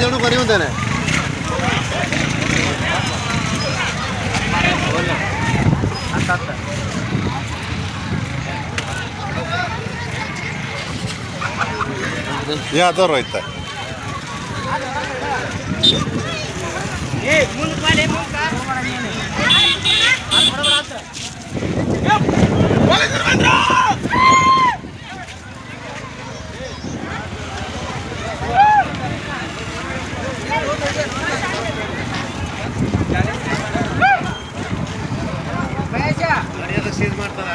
ಜನ ಬರೀ ಒಂದೇನೆ ಯಾವ್ದವ್ರು ಆಯ್ತಾ ಸೀಸ್ ಮಾಡ್ತಾರ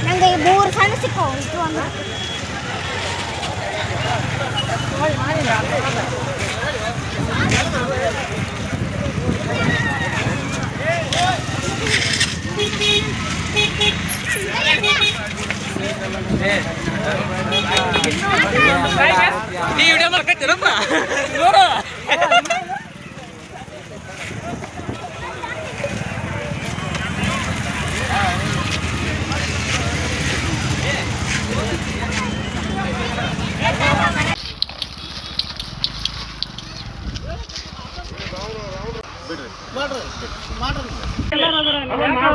ನಂಗೆ ಮೂರು ಸಣ್ಣ ಸಿಕ್ಕೋ ಇದು ಒಂದು ವಿಡಿಯೋ ಮಾಡ್ಕತ್ತೀರಪ್ಪ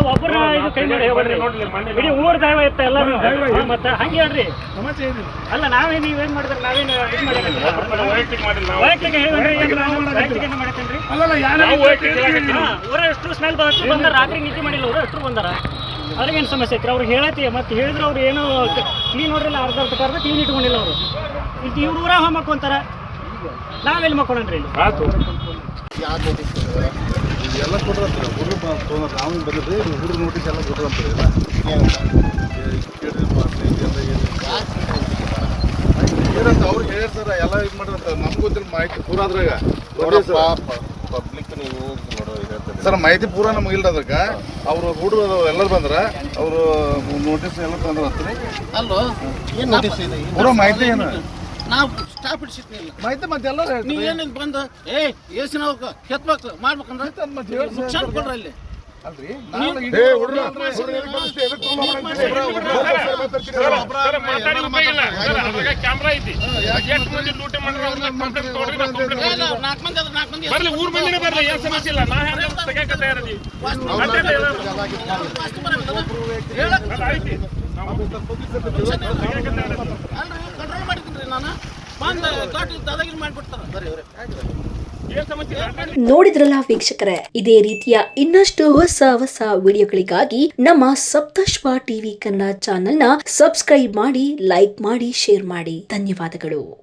ಒಬ್ಬರ ಇದು ಕೈ ಮಾಡಿ ಇಡೀ ಊರ್ ದೈವ ಇತ್ತ ಎಲ್ಲರೂ ಮತ್ತೆ ಹಂಗೆ ಹೇಳ್ರಿ ಅಲ್ಲ ನಾವೇ ನೀವೇನ್ ಮಾಡಿದ್ರೆ ನಾವೇನು ಊರ ಎಷ್ಟು ಸ್ಮೆಲ್ ಬಂದಾರ ರಾತ್ರಿ ನಿದ್ದೆ ಮಾಡಿಲ್ಲ ಅವ್ರು ಎಷ್ಟು ಬಂದಾರ ಅವ್ರಿಗೇನು ಸಮಸ್ಯೆ ಐತ್ರಿ ಅವ್ರಿಗೆ ಹೇಳತಿ ಮತ್ತೆ ಹೇಳಿದ್ರೆ ಅವ್ರು ಏನೋ ಕ್ಲೀನ್ ನೋಡ್ರಿಲ್ಲ ಅರ್ಧ ಕ್ಲೀನ್ ಇಟ್ಕೊಂಡಿಲ್ಲ ಅವರು ಇಲ್ಲಿ ಇವ್ರು ಊರ ಮಕ್ಕೊಂತಾರ ನಾವೆಲ್ಲಿ ಮಕ್ಕೊಂಡ್ರಿ ಇಲ್ಲಿ ಎಲ್ಲ ಕೊಡ್ರಂತ ಹುಡುಗರು ನಾವು ಬಂದಿದ್ರಿ ಹುಡುಗರು ನೋಟಿಸ್ ಎಲ್ಲ ಕೊಡ್ರಂತ ಏನಂತ ಅವ್ರಿಗೆ ಹೇಳ್ತಾರ ಎಲ್ಲ ಇದು ಮಾಡ್ರಂತ ನಮ್ಗೆ ಗೊತ್ತಿಲ್ಲ ಮಾಹಿತಿ ಪೂರ ಅದ್ರಾಗ ಪಬ್ಲಿಕ್ ನೀವು ಸರ್ ಮಾಹಿತಿ ಪೂರ ನಮ್ಗೆ ಇಲ್ಲ ಅದಕ್ಕೆ ಅವರು ಹುಡುಗರು ಎಲ್ಲರೂ ಬಂದ್ರ ಅವರು ನೋಟಿಸ್ ಎಲ್ಲ ತಂದ್ರ ಅಲ್ಲೋ ಏನು ನೋಟಿಸ್ ಇದೆ ಪೂರ ಮಾಹಿತಿ ಏನು ನಾವು ಸ್ಟಾಪ್ ಇಡ್ಸಿರ್ಲಿಲ್ಲ ಮಾಹಿತಿ ಮತ್ತೆ ಎಲ್ಲ ನೀವೇನು ಬಂದು ಏಸಿನ ಕೆತ್ಬೇಕು ಮಾಡ್ಬೇಕಂದ್ರೆ ಶಿಕ್ಷಣ ಕೊಡ್ರಿ ಅಲ್ಲಿ ಅಲ್ರಿ ಕ್ಯಾಮ್ರಾ ಐತಿ ಬರ್ಲಿ ಊರ್ ಮಂದಿನೇ ಬರ್ಲಿ ಏನ್ ಸಮಸ್ಯೆ ಇಲ್ಲ ನಾ ತೆಗಿಯಕ್ಕೆ ತಯಾರದಿ ಕಂಟ್ರೋಲ್ ಮಾಡಿದ್ರಿ ನಾನು ಬಂದು ದಾದಾಗಿರಿ ಮಾಡಿಬಿಡ್ತಾರ ನೋಡಿದ್ರಲ್ಲ ವೀಕ್ಷಕರೇ, ಇದೇ ರೀತಿಯ ಇನ್ನಷ್ಟು ಹೊಸ ವಿಡಿಯೋಗಳಿಗಾಗಿ ನಮ್ಮ ಸಪ್ತಶ್ವ ಟಿವಿ ಕನ್ನಡ ಚಾನೆಲ್ನ ಸಬ್ಸ್ಕ್ರೈಬ್ ಮಾಡಿ, ಲೈಕ್ ಮಾಡಿ, ಶೇರ್ ಮಾಡಿ. ಧನ್ಯವಾದಗಳು.